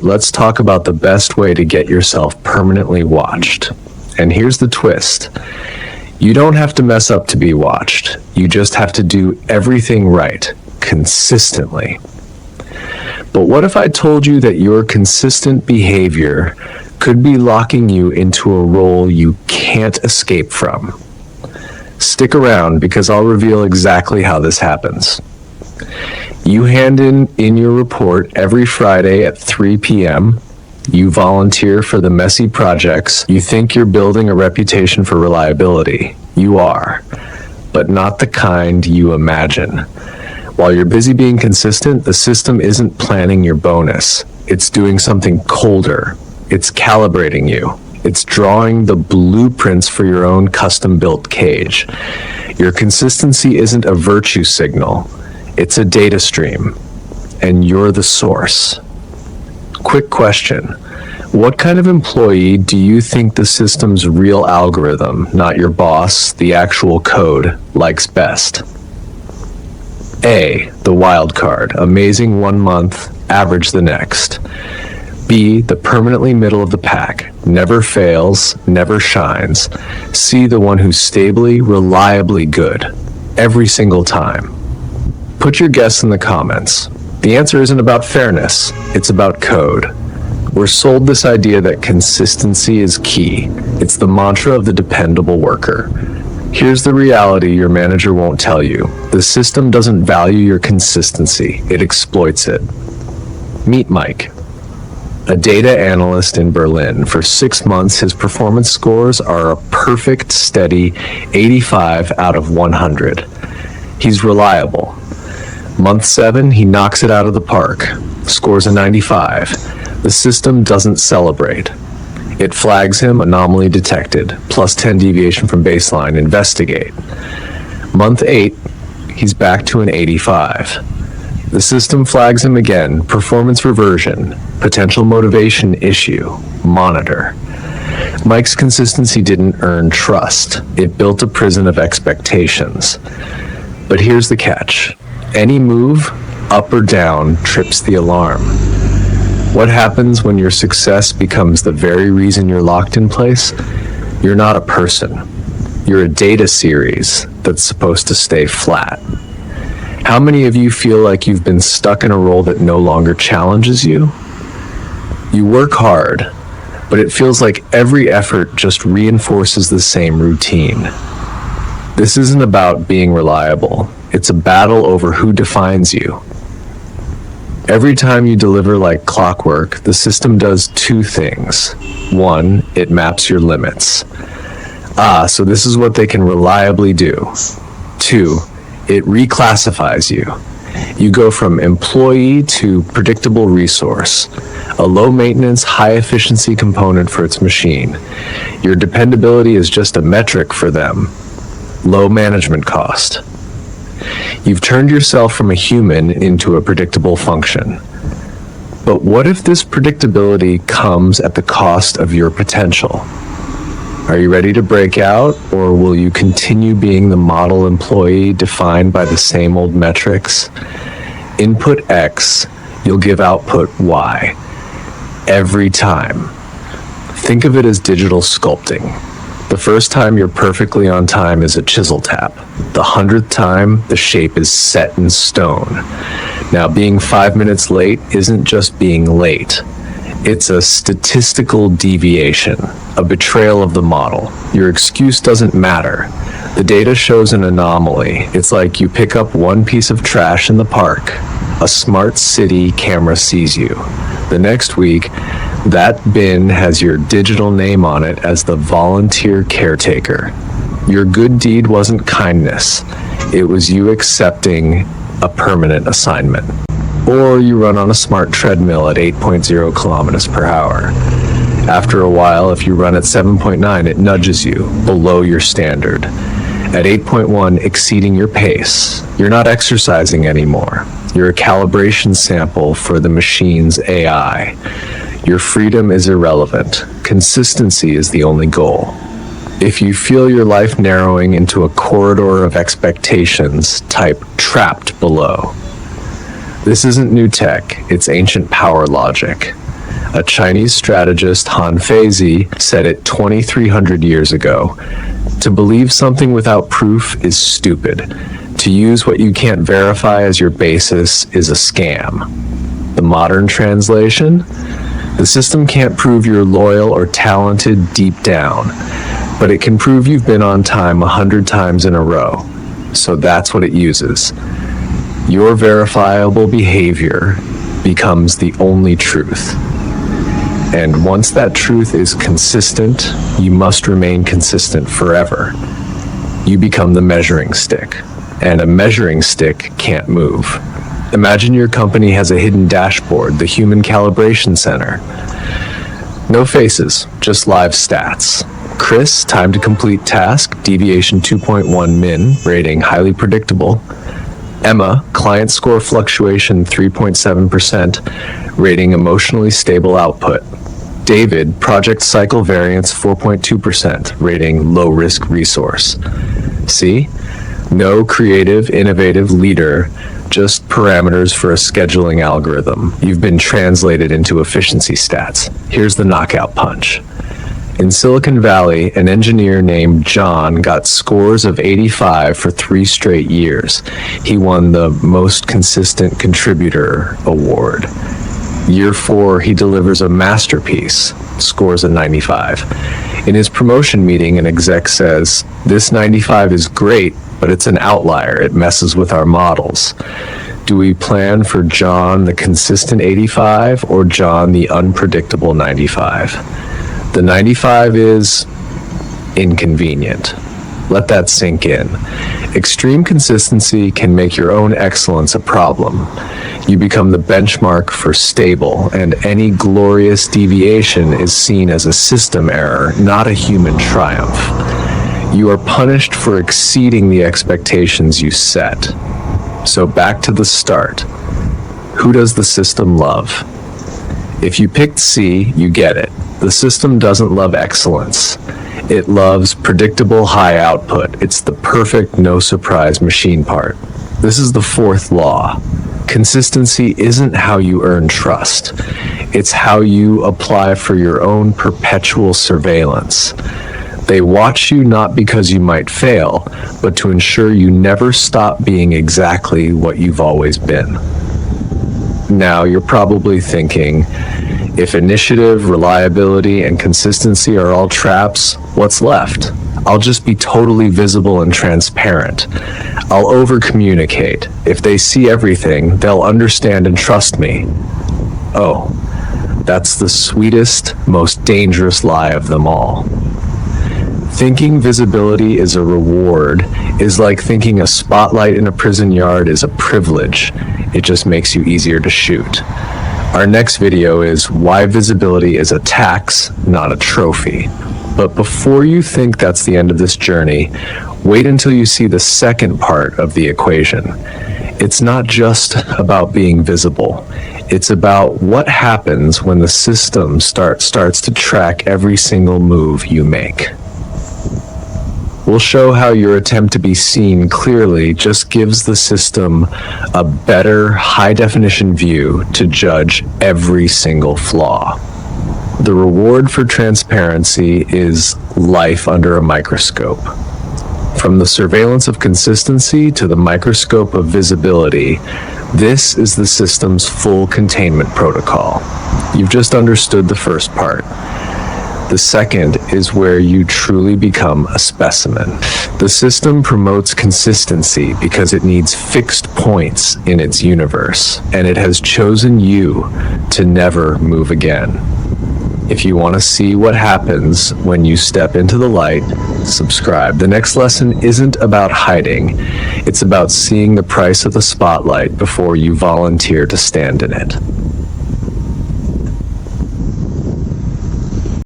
Let's talk about the best way to get yourself permanently watched. And here's the twist. You don't have to mess up to be watched. You just have to do everything right, consistently. But what if I told you that your consistent behavior could be locking you into a role you can't escape from? Stick around because I'll reveal exactly how this happens. You hand in your report every Friday at 3 p.m. You volunteer for the messy projects. You think you're building a reputation for reliability. You are, but not the kind you imagine. While you're busy being consistent, the system isn't planning your bonus. It's doing something colder. It's calibrating you. It's drawing the blueprints for your own custom-built cage. Your consistency isn't a virtue signal. It's a data stream, and you're the source. Quick question. What kind of employee do you think the system's real algorithm, not your boss, the actual code, likes best? A, the wild card, amazing 1 month, average the next. B, the permanently middle of the pack, never fails, never shines. C, the one who's stably, reliably good, every single time. Put your guess in the comments. The answer isn't about fairness, it's about code. We're sold this idea that consistency is key. It's the mantra of the dependable worker. Here's the reality your manager won't tell you. The system doesn't value your consistency, it exploits it. Meet Mike, a data analyst in Berlin. For 6 months, his performance scores are a perfect, steady 85 out of 100. He's reliable. Month 7, he knocks it out of the park, scores a 95. The system doesn't celebrate. It flags him, anomaly detected, plus 10 deviation from baseline, investigate. Month 8, he's back to an 85. The system flags him again, performance reversion, potential motivation issue, monitor. Mike's consistency didn't earn trust. It built a prison of expectations. But here's the catch. Any move, up or down, trips the alarm. What happens when your success becomes the very reason you're locked in place? You're not a person. You're a data series that's supposed to stay flat. How many of you feel like you've been stuck in a role that no longer challenges you? You work hard, but it feels like every effort just reinforces the same routine. This isn't about being reliable. It's a battle over who defines you. Every time you deliver like clockwork, the system does 2 things. 1, it maps your limits. So this is what they can reliably do. 2, it reclassifies you. You go from employee to predictable resource, a low maintenance, high efficiency component for its machine. Your dependability is just a metric for them. Low management cost. You've turned yourself from a human into a predictable function. But what if this predictability comes at the cost of your potential? Are you ready to break out, or will you continue being the model employee defined by the same old metrics? Input X, you'll give output Y. Every time. Think of it as digital sculpting. The first time you're perfectly on time is a chisel tap. The 100th time, the shape is set in stone. Now, being 5 minutes late isn't just being late. It's a statistical deviation, a betrayal of the model. Your excuse doesn't matter. The data shows an anomaly. It's like you pick up one piece of trash in the park. A smart city camera sees you. The next week, that bin has your digital name on it as the volunteer caretaker. Your good deed wasn't kindness. It was you accepting a permanent assignment. Or you run on a smart treadmill at 8.0 kilometers per hour. After a while, if you run at 7.9, it nudges you below your standard. At 8.1, exceeding your pace. You're not exercising anymore. You're a calibration sample for the machine's AI. Your freedom is irrelevant. Consistency is the only goal. If you feel your life narrowing into a corridor of expectations, type trapped below. This isn't new tech, it's ancient power logic. A Chinese strategist, Han Feizi, said it 2,300 years ago. To believe something without proof is stupid. To use what you can't verify as your basis is a scam. The modern translation? The system can't prove you're loyal or talented deep down, but it can prove you've been on time 100 times in a row. So that's what it uses. Your verifiable behavior becomes the only truth. And once that truth is consistent, you must remain consistent forever. You become the measuring stick, and a measuring stick can't move. Imagine your company has a hidden dashboard, the human calibration center. No faces, just live stats. Chris, time to complete task, deviation 2.1 min, rating highly predictable. Emma, client score fluctuation 3.7%, rating emotionally stable output. David, project cycle variance 4.2%, rating low risk resource. See? No creative, innovative leader, just parameters for a scheduling algorithm. You've been translated into efficiency stats. Here's the knockout punch. In Silicon Valley, an engineer named John got scores of 85 for 3 straight years. He won the Most Consistent Contributor award. Year 4, he delivers a masterpiece, scores a 95. In his promotion meeting, an exec says, "This 95 is great, but it's an outlier. It messes with our models. Do we plan for John the consistent 85 or John the unpredictable 95? The 95 is inconvenient." Let that sink in. Extreme consistency can make your own excellence a problem. You become the benchmark for stable, and any glorious deviation is seen as a system error, not a human triumph. You are punished for exceeding the expectations you set. So back to the start. Who does the system love? If you picked C, you get it. The system doesn't love excellence. It loves predictable high output. It's the perfect no-surprise machine part. This is the 4th law. Consistency isn't how you earn trust. It's how you apply for your own perpetual surveillance. They watch you not because you might fail, but to ensure you never stop being exactly what you've always been. Now, you're probably thinking, if initiative, reliability, and consistency are all traps, what's left? I'll just be totally visible and transparent. I'll over-communicate. If they see everything, they'll understand and trust me. Oh, that's the sweetest, most dangerous lie of them all. Thinking visibility is a reward is like thinking a spotlight in a prison yard is a privilege. It just makes you easier to shoot. Our next video is why visibility is a tax, not a trophy. But before you think that's the end of this journey, wait until you see the second part of the equation. It's not just about being visible. It's about what happens when the system starts to track every single move you make. We'll show how your attempt to be seen clearly just gives the system a better, high-definition view to judge every single flaw. The reward for transparency is life under a microscope. From the surveillance of consistency to the microscope of visibility, this is the system's full containment protocol. You've just understood the first part. The second is where you truly become a specimen. The system promotes consistency because it needs fixed points in its universe, and it has chosen you to never move again. If you want to see what happens when you step into the light, subscribe. The next lesson isn't about hiding. It's about seeing the price of the spotlight before you volunteer to stand in it.